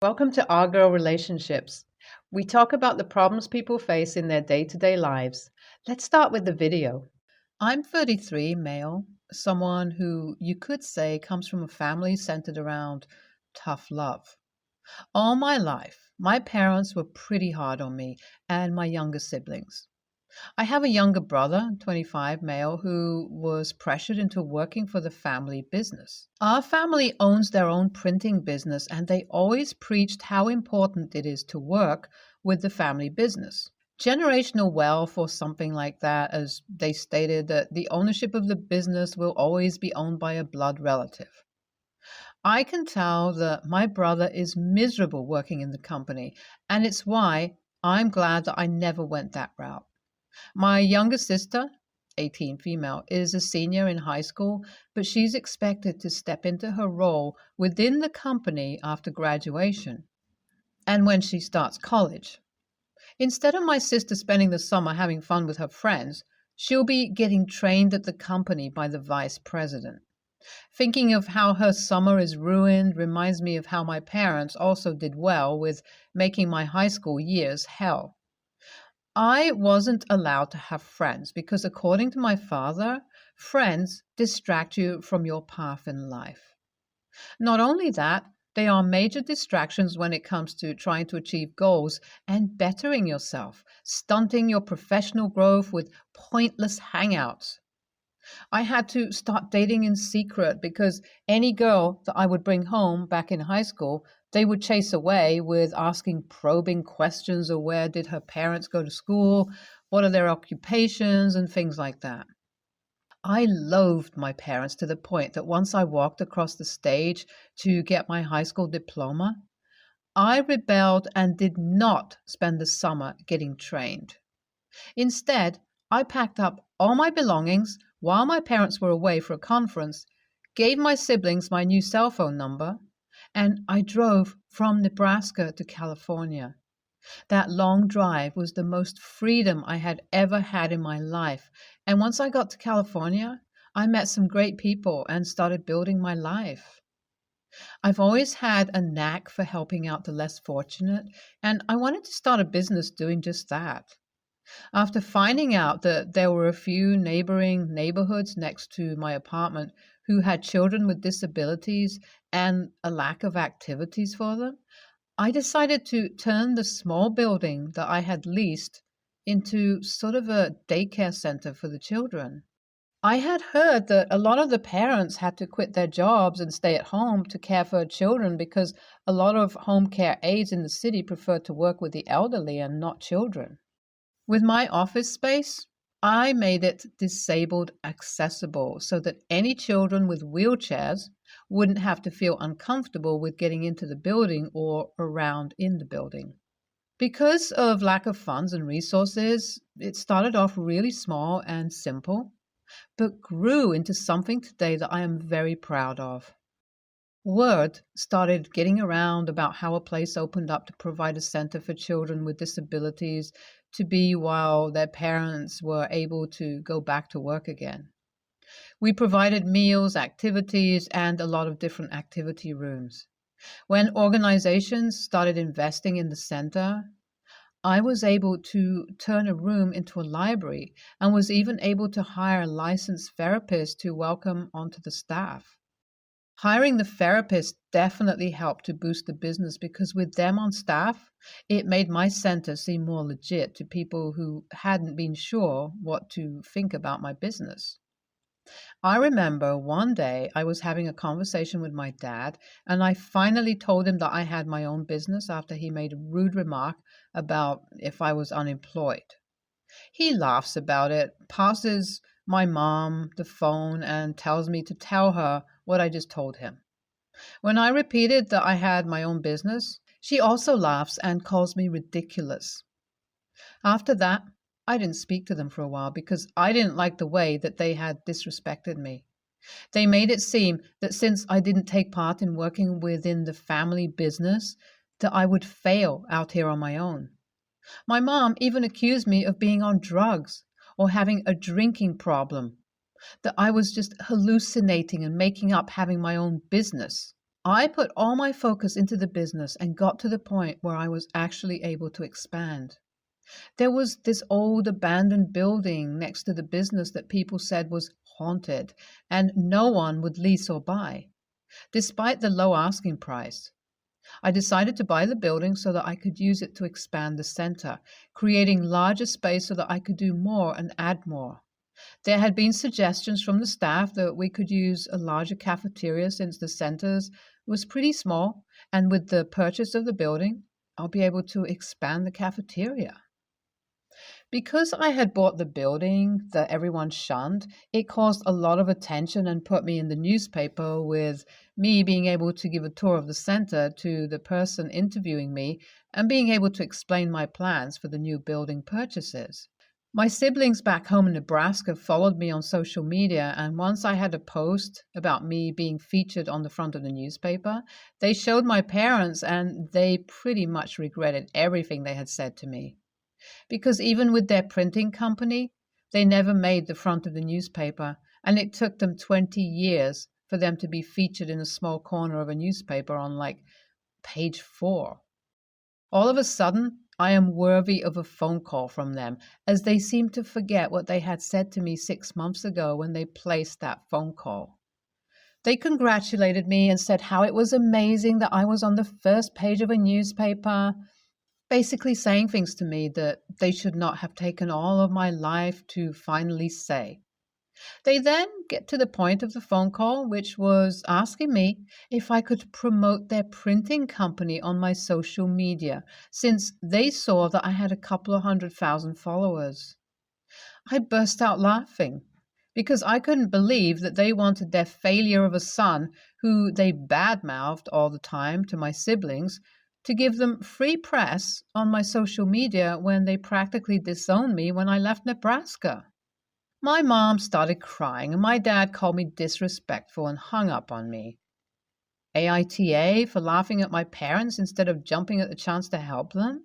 Welcome to Our Girl Relationships. We talk about the problems people face in their day to day lives. Let's start with the video. I'm 33, male, someone who you could say comes from a family centered around tough love. All my life, my parents were pretty hard on me and my younger siblings. I have a younger brother, 25, male, who was pressured into working for the family business. Our family owns their own printing business, and they always preached how important it is to work with the family business. Generational wealth or something like that, as they stated that the ownership of the business will always be owned by a blood relative. I can tell that my brother is miserable working in the company, and it's why I'm glad that I never went that route. My younger sister, 18 female, is a senior in high school, but she's expected to step into her role within the company after graduation and when she starts college. Instead of my sister spending the summer having fun with her friends, she'll be getting trained at the company by the vice president. Thinking of how her summer is ruined reminds me of how my parents also did well with making my high school years hell. I wasn't allowed to have friends because, according to my father, friends distract you from your path in life. Not only that, they are major distractions when it comes to trying to achieve goals and bettering yourself, stunting your professional growth with pointless hangouts. I had to start dating in secret because any girl that I would bring home back in high school, they would chase away with asking probing questions of where did her parents go to school, what are their occupations, and things like that. I loathed my parents to the point that once I walked across the stage to get my high school diploma, I rebelled and did not spend the summer getting trained. Instead, I packed up all my belongings while my parents were away for a conference, gave my siblings my new cell phone number, and I drove from Nebraska to California. That long drive was the most freedom I had ever had in my life. And once I got to California, I met some great people and started building my life. I've always had a knack for helping out the less fortunate, and I wanted to start a business doing just that. After finding out that there were a few neighboring neighborhoods next to my apartment who had children with disabilities and a lack of activities for them, I decided to turn the small building that I had leased into sort of a daycare center for the children. I had heard that a lot of the parents had to quit their jobs and stay at home to care for children because a lot of home care aides in the city prefer to work with the elderly and not children. With my office space, I made it disabled accessible so that any children with wheelchairs wouldn't have to feel uncomfortable with getting into the building or around in the building. Because of lack of funds and resources, it started off really small and simple, but grew into something today that I am very proud of. Word started getting around about how a place opened up to provide a center for children with disabilities to be while their parents were able to go back to work again. We provided meals, activities, and a lot of different activity rooms. When organizations started investing in the center, I was able to turn a room into a library and was even able to hire licensed therapists to welcome onto the staff. Hiring the therapist definitely helped to boost the business because with them on staff, it made my center seem more legit to people who hadn't been sure what to think about my business. I remember one day I was having a conversation with my dad, and I finally told him that I had my own business after he made a rude remark about if I was unemployed. He laughs about it, passes my mom the phone, and tells me to tell her what I just told him. When I repeated that I had my own business, she also laughs and calls me ridiculous. After that, I didn't speak to them for a while because I didn't like the way that they had disrespected me. They made it seem that since I didn't take part in working within the family business, that I would fail out here on my own. My mom even accused me of being on drugs or having a drinking problem, that I was just hallucinating and making up having my own business. I put all my focus into the business and got to the point where I was actually able to expand. There was this old abandoned building next to the business that people said was haunted and no one would lease or buy, despite the low asking price. I decided to buy the building so that I could use it to expand the center, creating larger space so that I could do more and add more. There had been suggestions from the staff that we could use a larger cafeteria since the centers was pretty small, and with the purchase of the building, I'll be able to expand the cafeteria. Because I had bought the building that everyone shunned, it caused a lot of attention and put me in the newspaper with me being able to give a tour of the center to the person interviewing me and being able to explain my plans for the new building purchases. My siblings back home in Nebraska followed me on social media, and once I had a post about me being featured on the front of the newspaper, they showed my parents and they pretty much regretted everything they had said to me. Because even with their printing company, they never made the front of the newspaper, and it took them 20 years for them to be featured in a small corner of a newspaper on like page 4. All of a sudden, I am worthy of a phone call from them, as they seem to forget what they had said to me 6 months ago when they placed that phone call. They congratulated me and said how it was amazing that I was on the first page of a newspaper, basically saying things to me that they should not have taken all of my life to finally say. They then get to the point of the phone call, which was asking me if I could promote their printing company on my social media, since they saw that I had a couple of 100,000 followers. I burst out laughing because I couldn't believe that they wanted their failure of a son, who they badmouthed all the time to my siblings, to give them free press on my social media when they practically disowned me when I left Nebraska. My mom started crying and my dad called me disrespectful and hung up on me. AITA for laughing at my parents instead of jumping at the chance to help them?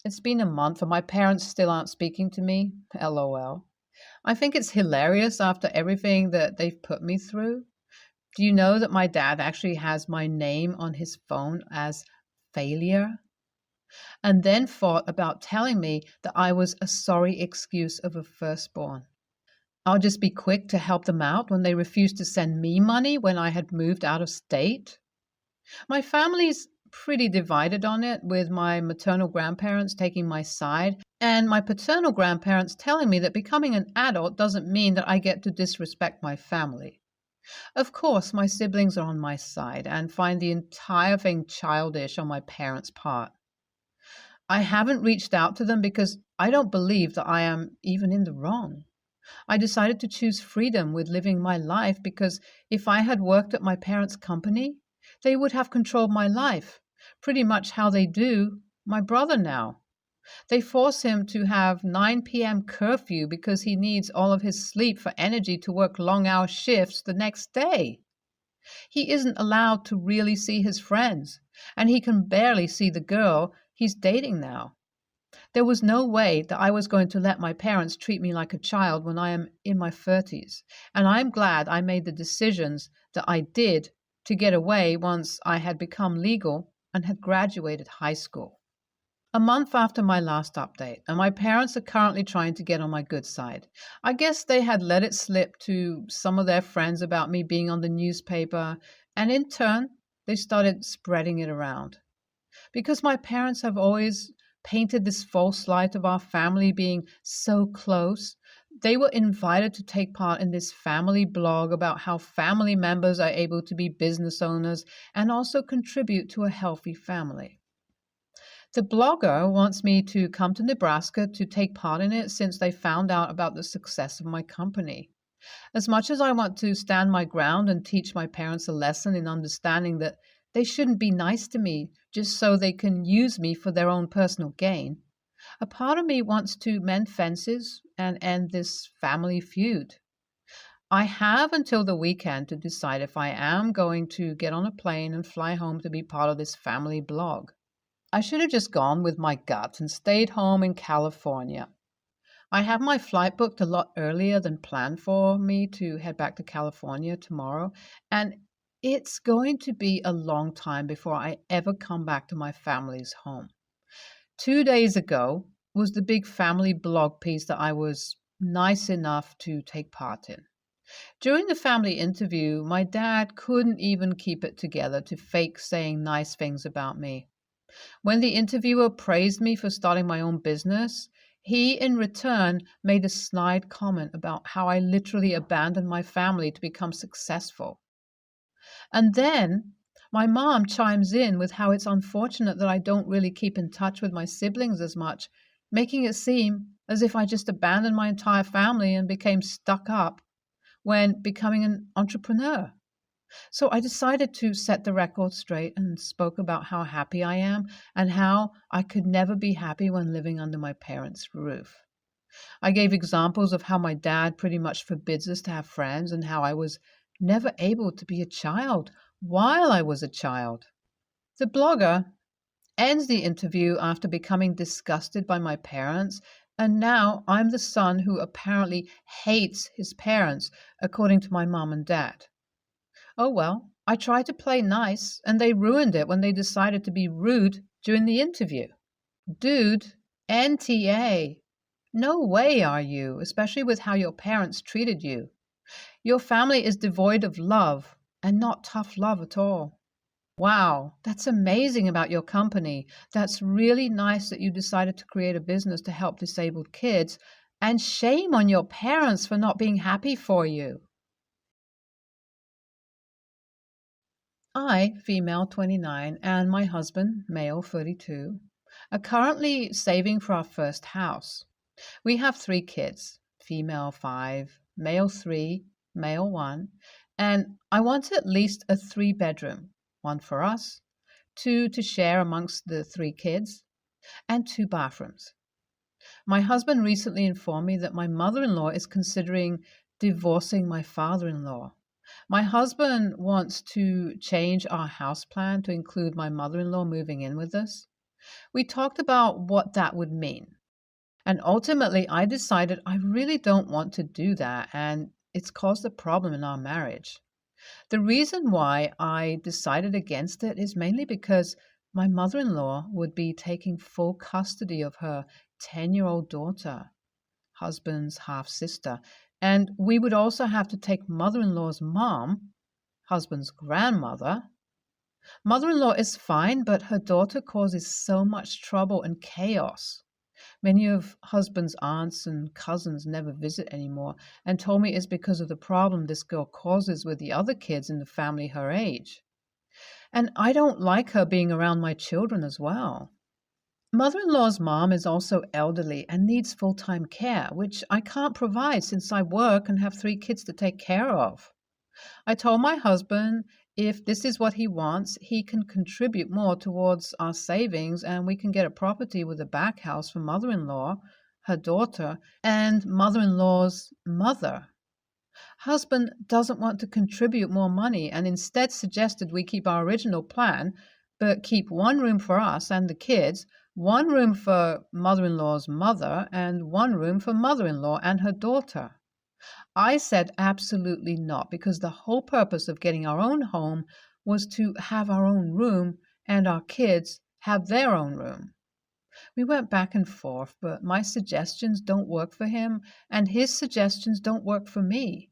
It's been a month and my parents still aren't speaking to me. LOL. I think it's hilarious after everything that they've put me through. Do you know that my dad actually has my name on his phone as failure? And then thought about telling me that I was a sorry excuse of a firstborn. I'll just be quick to help them out when they refused to send me money when I had moved out of state. My family's pretty divided on it, with my maternal grandparents taking my side and my paternal grandparents telling me that becoming an adult doesn't mean that I get to disrespect my family. Of course, my siblings are on my side and find the entire thing childish on my parents' part. I haven't reached out to them because I don't believe that I am even in the wrong. I decided to choose freedom with living my life because if I had worked at my parents' company, they would have controlled my life, pretty much how they do my brother now. They force him to have 9 p.m. curfew because he needs all of his sleep for energy to work long-hour shifts the next day. He isn't allowed to really see his friends, and he can barely see the girl he's dating now. There was no way that I was going to let my parents treat me like a child when I am in my 30s, and I'm glad I made the decisions that I did to get away once I had become legal and had graduated high school. A month after my last update, and my parents are currently trying to get on my good side. I guess they had let it slip to some of their friends about me being on the newspaper, and in turn, they started spreading it around. Because my parents have always painted this false light of our family being so close, they were invited to take part in this family blog about how family members are able to be business owners and also contribute to a healthy family. The blogger wants me to come to Nebraska to take part in it since they found out about the success of my company. As much as I want to stand my ground and teach my parents a lesson in understanding that they shouldn't be nice to me just so they can use me for their own personal gain, a part of me wants to mend fences and end this family feud. I have until the weekend to decide if I am going to get on a plane and fly home to be part of this family blog. I should have just gone with my gut and stayed home in California. I have my flight booked a lot earlier than planned for me to head back to California tomorrow, and It's going to be a long time before I ever come back to my family's home. 2 days ago was the big family blog piece that I was nice enough to take part in. During the family interview, my dad couldn't even keep it together to fake saying nice things about me. When the interviewer praised me for starting my own business, he in return made a snide comment about how I literally abandoned my family to become successful. And then my mom chimes in with how it's unfortunate that I don't really keep in touch with my siblings as much, making it seem as if I just abandoned my entire family and became stuck up when becoming an entrepreneur. So I decided to set the record straight and spoke about how happy I am and how I could never be happy when living under my parents' roof. I gave examples of how my dad pretty much forbids us to have friends and how I was never able to be a child while I was a child. The blogger ends the interview after becoming disgusted by my parents, and now I'm the son who apparently hates his parents, according to my mom and dad. Oh well, I tried to play nice, and they ruined it when they decided to be rude during the interview. Dude, NTA. No way are you, especially with how your parents treated you. Your family is devoid of love, and not tough love at all. Wow, that's amazing about your company. That's really nice that you decided to create a business to help disabled kids, and shame on your parents for not being happy for you. I, female 29, and my husband, male 32, are currently saving for our first house. We have 3 kids, female 5, male 3, male 1, and I want at least a 3-bedroom, one for us, 2 to share amongst the 3 kids, and 2 bathrooms. My husband recently informed me that my mother-in-law is considering divorcing my father-in-law. My husband wants to change our house plan to include my mother-in-law moving in with us. We talked about what that would mean. And ultimately, I decided I really don't want to do that, and it's caused a problem in our marriage. The reason why I decided against it is mainly because my mother-in-law would be taking full custody of her 10-year-old daughter, husband's half-sister, and we would also have to take mother-in-law's mom, husband's grandmother. Mother-in-law is fine, but her daughter causes so much trouble and chaos. Many of husband's aunts and cousins never visit anymore and told me it's because of the problem this girl causes with the other kids in the family her age. And I don't like her being around my children as well. Mother-in-law's mom is also elderly and needs full-time care, which I can't provide since I work and have 3 kids to take care of. I told my husband if this is what he wants, he can contribute more towards our savings and we can get a property with a back house for mother-in-law, her daughter, and mother-in-law's mother. Husband doesn't want to contribute more money and instead suggested we keep our original plan, but keep 1 room for us and the kids, 1 room for mother-in-law's mother, and 1 room for mother-in-law and her daughter. I said absolutely not, because the whole purpose of getting our own home was to have our own room and our kids have their own room. We went back and forth, but my suggestions don't work for him, and his suggestions don't work for me.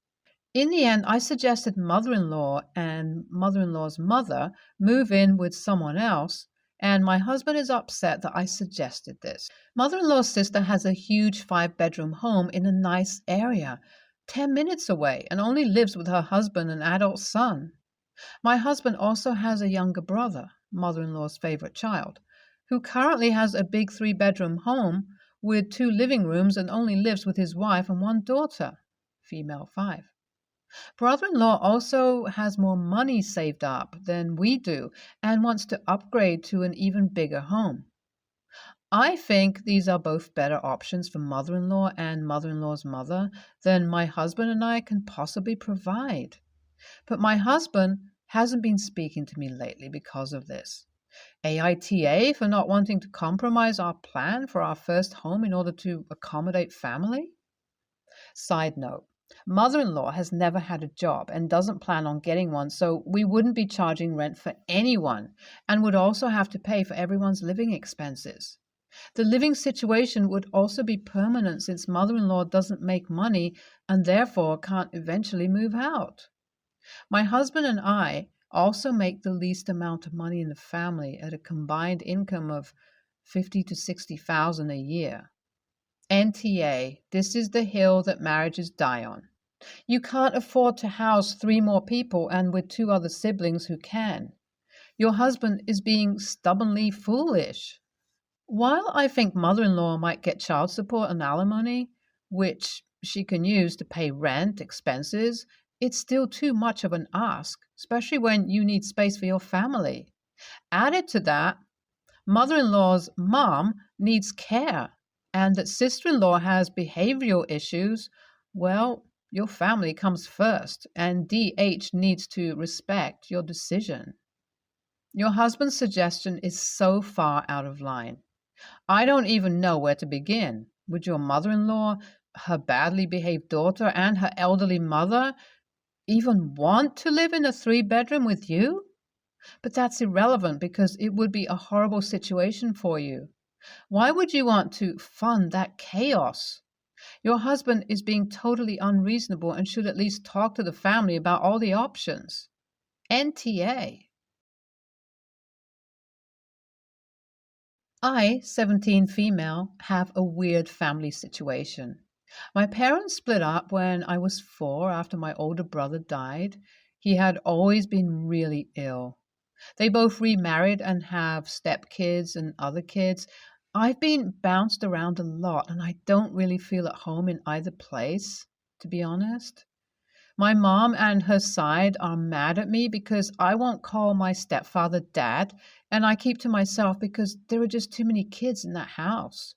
In the end, I suggested mother-in-law and mother-in-law's mother move in with someone else, and my husband is upset that I suggested this. Mother-in-law's sister has a huge 5-bedroom home in a nice area, 10 minutes away, and only lives with her husband and adult son. My husband also has a younger brother, mother-in-law's favorite child, who currently has a big 3-bedroom home with 2 living rooms and only lives with his wife and 1 daughter, female 5. Brother-in-law also has more money saved up than we do and wants to upgrade to an even bigger home. I think these are both better options for mother-in-law and mother-in-law's mother than my husband and I can possibly provide. But my husband hasn't been speaking to me lately because of this. AITA for not wanting to compromise our plan for our first home in order to accommodate family? Side note, Mother-in-law has never had a job and doesn't plan on getting one, so we wouldn't be charging rent for anyone and would also have to pay for everyone's living expenses. The living situation would also be permanent since mother-in-law doesn't make money and therefore can't eventually move out. My husband and I also make the least amount of money in the family at a combined income of 50 to 60,000 a year. NTA, this is the hill that marriages die on. You can't afford to house 3 more people and with 2 other siblings who can. Your husband is being stubbornly foolish. While I think mother-in-law might get child support and alimony, which she can use to pay rent, expenses, it's still too much of an ask, especially when you need space for your family. Added to that, mother-in-law's mom needs care, and that sister-in-law has behavioral issues, well, your family comes first, and DH needs to respect your decision. Your husband's suggestion is so far out of line. I don't even know where to begin. Would your mother-in-law, her badly behaved daughter, and her elderly mother even want to live in a 3-bedroom with you? But that's irrelevant because it would be a horrible situation for you. Why would you want to fund that chaos? Your husband is being totally unreasonable and should at least talk to the family about all the options. NTA. I, 17 female, have a weird family situation. My parents split up when I was 4 after my older brother died. He had always been really ill. They both remarried and have stepkids and other kids. I've been bounced around a lot and I don't really feel at home in either place, to be honest. My mom and her side are mad at me because I won't call my stepfather dad, and I keep to myself because there are just too many kids in that house.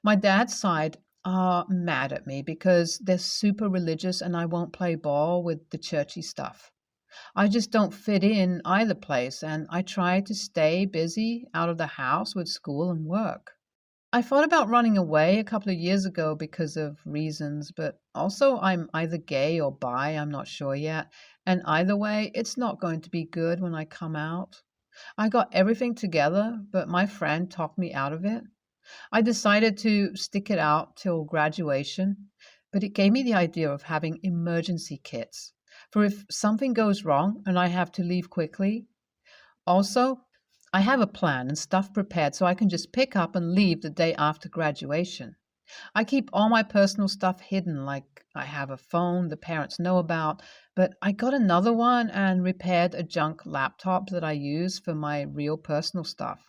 My dad's side are mad at me because they're super religious and I won't play ball with the churchy stuff. I just don't fit in either place, and I try to stay busy out of the house with school and work. I thought about running away a couple of years ago because of reasons, but also I'm either gay or bi, I'm not sure yet, and either way, it's not going to be good when I come out. I got everything together, but my friend talked me out of it. I decided to stick it out till graduation, but it gave me the idea of having emergency kits for if something goes wrong and I have to leave quickly. Also, I have a plan and stuff prepared so I can just pick up and leave the day after graduation. I keep all my personal stuff hidden, like I have a phone the parents know about, but I got another one and repaired a junk laptop that I use for my real personal stuff.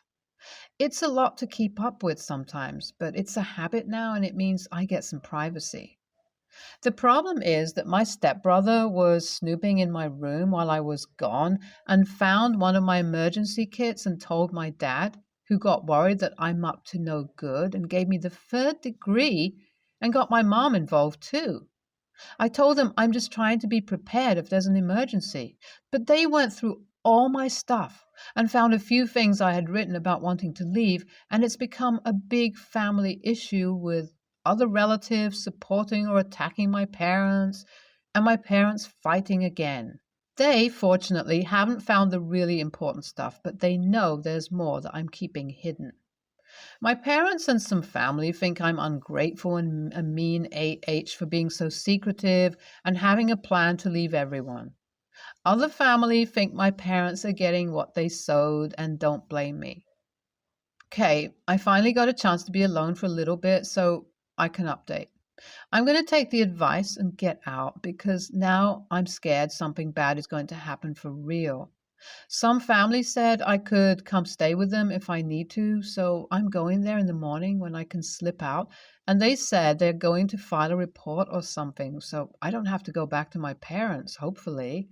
It's a lot to keep up with sometimes, but it's a habit now and it means I get some privacy. The problem is that my stepbrother was snooping in my room while I was gone and found one of my emergency kits and told my dad, who got worried that I'm up to no good and gave me the 3rd degree and got my mom involved too. I told them I'm just trying to be prepared if there's an emergency, but they went through all my stuff and found a few things I had written about wanting to leave, and it's become a big family issue with other relatives supporting or attacking my parents, and my parents fighting again. They, fortunately, haven't found the really important stuff, but they know there's more that I'm keeping hidden. My parents and some family think I'm ungrateful and a mean AH for being so secretive and having a plan to leave everyone. Other family think my parents are getting what they sowed and don't blame me. Okay, I finally got a chance to be alone for a little bit so I can update. I'm going to take the advice and get out because now I'm scared something bad is going to happen for real. Some family said I could come stay with them if I need to, so I'm going there in the morning when I can slip out, and they said they're going to file a report or something, so I don't have to go back to my parents, hopefully,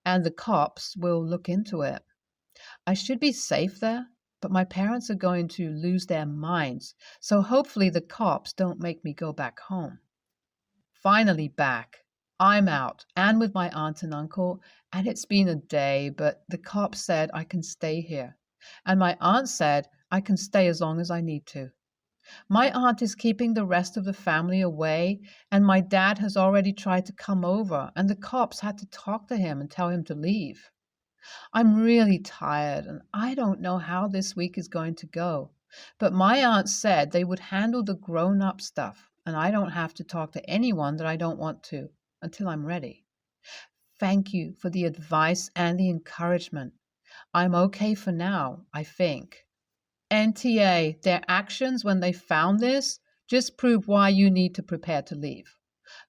and the cops will look into it. I should be safe there, but my parents are going to lose their minds, so hopefully the cops don't make me go back home. Finally back. I'm out and with my aunt and uncle, and it's been a day, but the cops said I can stay here. And my aunt said I can stay as long as I need to. My aunt is keeping the rest of the family away, and my dad has already tried to come over, and the cops had to talk to him and tell him to leave. I'm really tired, and I don't know how this week is going to go. But my aunt said they would handle the grown up stuff, and I don't have to talk to anyone that I don't want to until I'm ready. Thank you for the advice and the encouragement. I'm okay for now, I think. NTA, their actions when they found this just prove why you need to prepare to leave.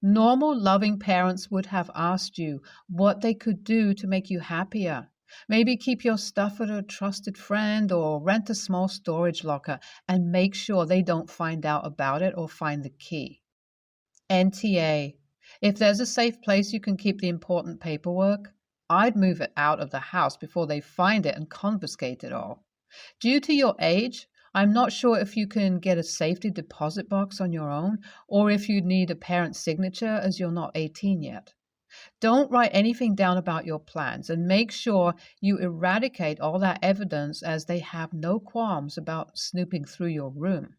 Normal, loving parents would have asked you what they could do to make you happier. Maybe keep your stuff at a trusted friend or rent a small storage locker and make sure they don't find out about it or find the key. NTA, if there's a safe place you can keep the important paperwork, I'd move it out of the house before they find it and confiscate it all. Due to your age, I'm not sure if you can get a safety deposit box on your own or if you'd need a parent's signature as you're not 18 yet. Don't write anything down about your plans and make sure you eradicate all that evidence as they have no qualms about snooping through your room.